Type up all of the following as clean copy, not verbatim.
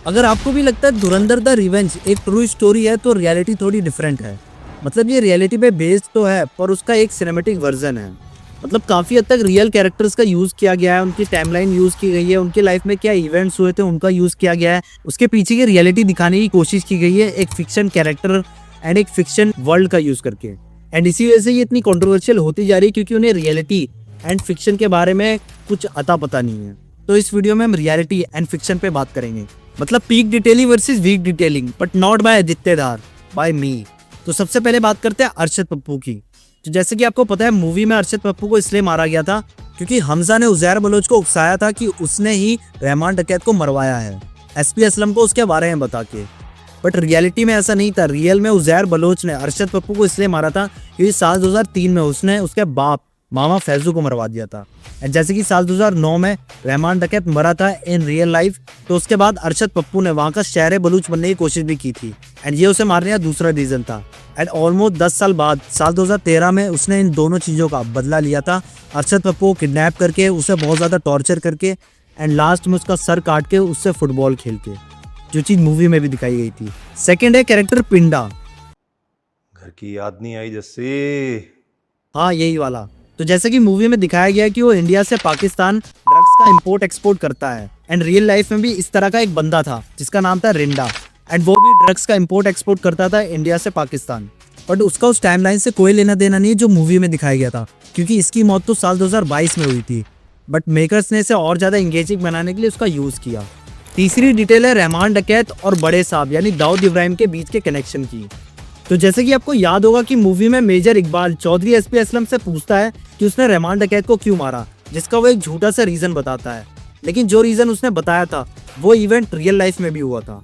अगर आपको भी लगता है धुरंधर द रिवेंज एक ट्रू स्टोरी है तो रियलिटी थोड़ी डिफरेंट है। मतलब ये रियलिटी पे बेस्ड तो है पर उसका एक सिनेमेटिक वर्जन है। मतलब काफ़ी हद तक रियल कैरेक्टर्स का यूज़ किया गया है, उनकी टाइमलाइन यूज़ की गई है, उनकी लाइफ में क्या इवेंट्स हुए थे उनका यूज़ किया गया है, उसके पीछे की रियलिटी दिखाने की कोशिश की गई है एक फिक्शन कैरेक्टर एंड एक फिक्शन वर्ल्ड का यूज़ करके। एंड इसी वजह से ये इतनी कंट्रोवर्शियल होती जा रही है क्योंकि उन्हें रियलिटी एंड फिक्शन के बारे में कुछ अता पता नहीं है। तो इस वीडियो में हम रियलिटी एंड फिक्शन पे बात करेंगे। मतलब peak detailing versus weak detailing, but not by Aditya Dhar, by me. तो सबसे पहले बात करते हैं अरशद पप्पू की। तो जैसे कि आपको पता है मूवी में अरशद पप्पू को इसलिए मारा गया था क्योंकि हमजा ने उजैर बलोच को उकसाया था कि उसने ही रहमान डकैत को मरवाया है एसपी असलम को उसके बारे में बता के। बट रियलिटी में ऐसा नहीं था। रियल में उजैर बलोच ने अरशद पप्पू को इसलिए मारा था क्योंकि साल 2003 में उसने उसके बाप मामा फैजू को मरवा दिया था। एंड जैसे कि साल 2009 में रहमान डकैत मरा था इन रियल लाइफ, तो उसके बाद अरशद पप्पू ने वहाँ का शहर बलूच बनने की कोशिश भी की थी एंड ये उसे मारने का दूसरा रीजन था। एंड ऑलमोस्ट 10 साल बाद साल 2013 में उसने इन दोनों चीज़ों का बदला लिया था। अरशद पप्पू को किडनैप करके उसे बहुत ज़्यादा टॉर्चर करके एंड लास्ट में उसका सर काट के उससे फुटबॉल खेल के, जो चीज़ मूवी में भी दिखाई गई थी। सेकेंड है कैरेक्टर पिंडा। घर की याद नहीं आई जैसे। हाँ, यही वाला। तो जैसे कि मूवी में दिखाया गया कि वो इंडिया से पाकिस्तान ड्रग्स का इंपोर्ट एक्सपोर्ट करता है एंड रियल लाइफ में भी इस तरह का एक बंदा था जिसका नाम था रिंडा एंड वो भी ड्रग्स का इंपोर्ट एक्सपोर्ट करता था इंडिया से पाकिस्तान। बट उसका उस टाइमलाइन से कोई लेना देना नहीं है जो मूवी में दिखाया गया था, क्योंकि इसकी मौत तो साल 2022 में हुई थी। बट मेकर्स ने इसे और ज़्यादा इंगेजिंग बनाने के लिए उसका यूज़ किया। तीसरी डिटेल है रहमान डकैत और बड़े साहब यानी दाऊद इब्राहिम के बीच के कनेक्शन की। तो जैसे कि आपको याद होगा कि मूवी में मेजर इकबाल चौधरी एसपी असलम से पूछता है कि उसने रहमान डकैत को क्यों मारा, जिसका वो एक झूठा सा रीज़न बताता है। लेकिन जो रीज़न उसने बताया था वो इवेंट रियल लाइफ में भी हुआ था।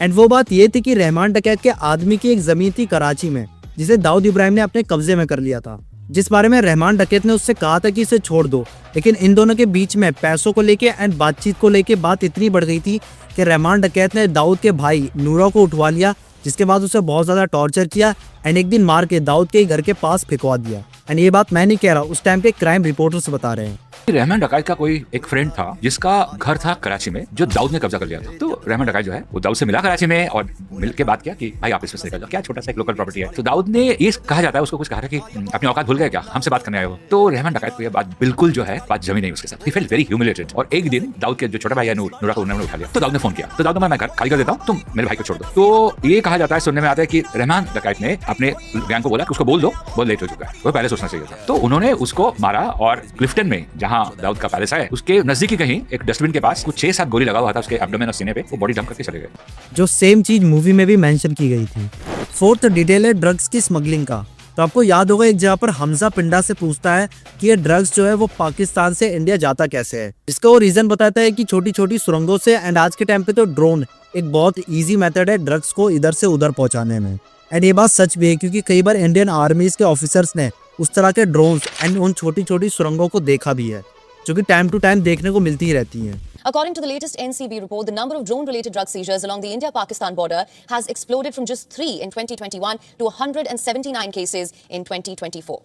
एंड वो बात ये थी कि रहमान डकैत के आदमी की एक ज़मीन थी कराची में जिसे दाऊद इब्राहिम ने अपने कब्जे में कर लिया था, जिस बारे में रहमान डकैत ने उससे कहा था कि इसे छोड़ दो। लेकिन इन दोनों के बीच में पैसों को लेके एंड बातचीत को लेके बात इतनी बढ़ गई थी कि रहमान डकैत ने दाऊद के भाई नूरा को उठवा लिया, जिसके बाद उसे बहुत ज़्यादा टॉर्चर किया एंड एक दिन मार के दाऊद के घर के पास फेंकवा दिया। एंड ये बात मैं नहीं कह रहा, उस टाइम के क्राइम रिपोर्टर्स बता रहे हैं। रहमान डकैत का कोई एक फ्रेंड था जिसका घर था कराची में, जो दाऊद ने कब्जा कर लिया था। तो रहमान डकैत जो है वो दाऊद से मिला कराची में और मिल के बात किया कि भाई आप इसमें से निकल जाओ, क्या छोटा सा एक लोकल प्रॉपर्टी है। तो दाऊद ने ये कहा जाता है उसको, कुछ कहा था कि अपनी औकात भूल गए क्या, हमसे बात करने आए हो। तो रहमान डकैत को ये बात बिल्कुल जो है बात जमी नहीं उसके साथ। He felt very humiliated. और एक दिन दाऊद के जो छोटा भाई है नूरा को उन्होंने उठा लिया। तो दाऊद ने फोन किया, तो दाऊद ने मैं घर खाली कर देता हूँ, तुम मेरे भाई को छोड़ दो। तो ये कहा जाता है, सुनने में आता है कि रहमान डकैत ने अपने गैंग को बोला कि उसको बोल दो, बहुत लेट हो चुका है, वो पहले सोचना चाहिए था। तो उन्होंने उसको मारा और क्लिफ्टन में जहाँ दाऊद का पैलेस है उसके नजदीकी कहीं एक डस्टबिन के पास कुछ 6-7 गोली लगा हुआ था उसके एब्डोमेन और सीने पे, वो बॉडी डंप करके चले गए। जो सेम चीज मूवी में भी मेंशन की गई थी। फोर्थ डिटेल है ड्रग्स की स्मगलिंग का। तो आपको याद होगा एक जगह पर हमजा पिंडा से पूछता है कि ये ड्रग्स जो है वो पाकिस्तान से इंडिया जाता कैसे है, जिसका वो रीजन बताता है कि छोटी छोटी सुरंगों से। एंड आज के टाइम पे तो ड्रोन एक बहुत ईजी मेथड है ड्रग्स को इधर से उधर पहुंचाने में। एंड ये बात सच भी है क्योंकि कई बार इंडियन आर्मीज के ऑफिसर्स ने उस तरह के ड्रोन्स एंड उन छोटी छोटी सुरंगों को देखा भी है, जो कि टाइम टू टाइम देखने को मिलती ही रहती हैं। According to the latest NCB report, the number of drone-related drug seizures along the India-Pakistan border has exploded from just 3 in 2021 to 179 cases in 2024.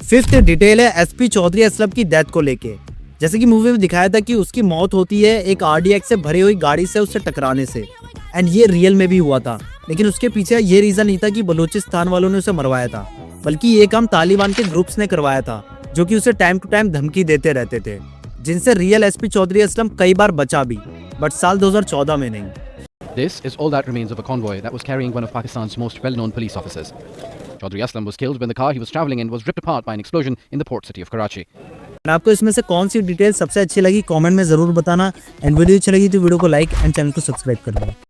Fifth detail है एसपी चौधरी असलम की डेथ को लेके। जैसे कि मूवी में दिखाया था कि उसकी मौत होती है एक RDX से भरी हुई गाड़ी से उससे टकराने से। एंड ये रियल में भी हुआ था, लेकिन उसके पीछे ये रीजन नहीं था कि बलूचिस्तान वालों ने उसे मरवाया था, बल्कि ये काम तालिबान के ग्रुप्स ने करवाया था, जो कि उसे टाइम टू टाइम धमकी देते रहते थे, जिनसे रियल एसपी चौधरी असलम कई बार बचा भी, बट साल 2014 में नहीं। This is all that remains of a convoy that was carrying one of Pakistan's most well-known police officers. Chaudhry Aslam was killed when the car he was travelling in was ripped apart by an explosion in the port city of Karachi. आपको इसमें से कौन सी detail सबसे अच्छी लगी comment में जरूर बताना। एंड वीडियो अच्छी लगी तो वीडियो को लाइक एंड चैनल को सब्सक्राइब कर देना।